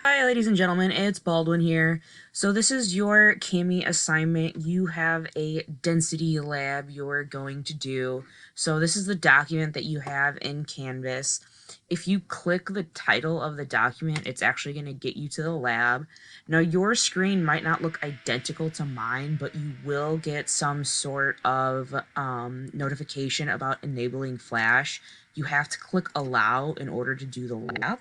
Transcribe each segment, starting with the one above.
Hi, ladies and gentlemen, it's Baldwin here. So this is your CAMI assignment. You have a density lab you're going to do. So this is the document that you have in Canvas. If you click the title of the document, it's actually going to get you to the lab. Now, your screen might not look identical to mine, but you will get some sort of notification about enabling Flash. You have to click Allow in order to do the lab.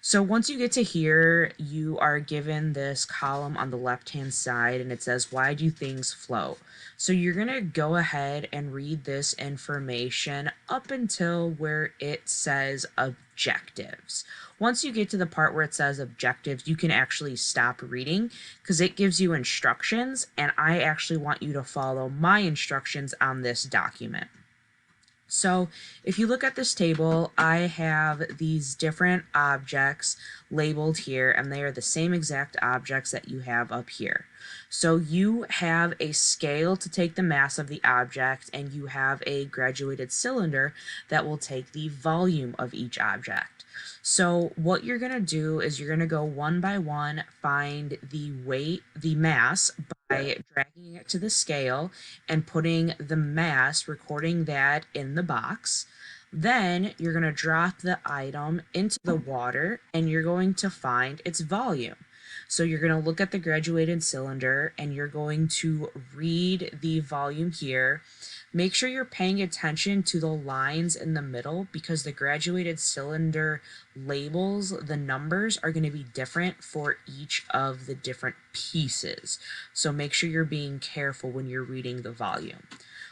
So once you get to here, you are given this column on the left-hand side, and it says, why do things flow? So you're going to go ahead and read this information up until where it says objectives. Once you get to the part where it says objectives, you can actually stop reading because it gives you instructions, and I actually want you to follow my instructions on this document. So if you look at this table, I have these different objects labeled here, and they are the same exact objects that you have up here. So you have a scale to take the mass of the object, and you have a graduated cylinder that will take the volume of each object. So what you're going to do is you're going to go one by one, find the weight, the mass, by dragging it to the scale and putting the mass, recording that in the box. Then you're going to drop the item into the water and you're going to find its volume. So you're going to look at the graduated cylinder and you're going to read the volume here. Make sure you're paying attention to the lines in the middle because the graduated cylinder labels, the numbers are going to be different for each of the different pieces. So make sure you're being careful when you're reading the volume.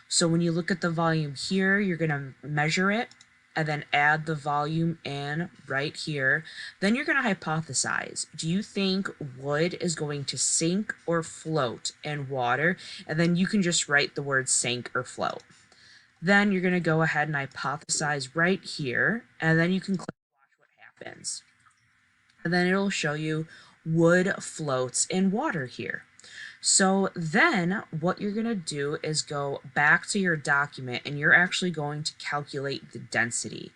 So when you look at the volume here, you're going to measure it and then add the volume in right here. Then you're going to hypothesize. Do you think wood is going to sink or float in water? And then you can just write the word sink or float. Then you're going to go ahead and hypothesize right here, and then you can click watch what happens. And then it'll show you wood floats in water here. So then what you're going to do is go back to your document and you're actually going to calculate the density.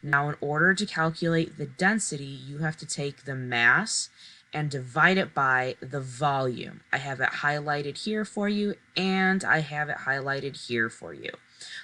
Now, in order to calculate the density, you have to take the mass and divide it by the volume. I have it highlighted here for you, and I have it highlighted here for you.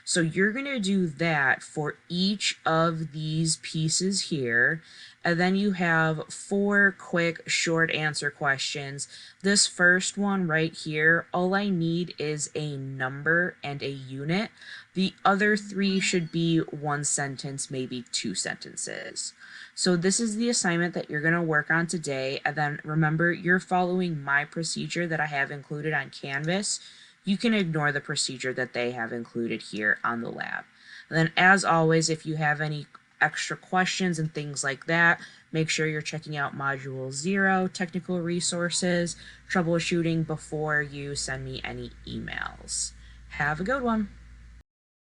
So you're going to do that for each of these pieces here. And then you have 4 quick short answer questions. This first one right here, all I need is a number and a unit. The other 3 should be 1 sentence, maybe 2 sentences. So this is the assignment that you're going to work on today. And then remember, you're following my procedure that I have included on Canvas. You can ignore the procedure that they have included here on the lab. And then as always, if you have any extra questions and things like that, make sure you're checking out Module 0, Technical Resources, Troubleshooting before you send me any emails. Have a good one.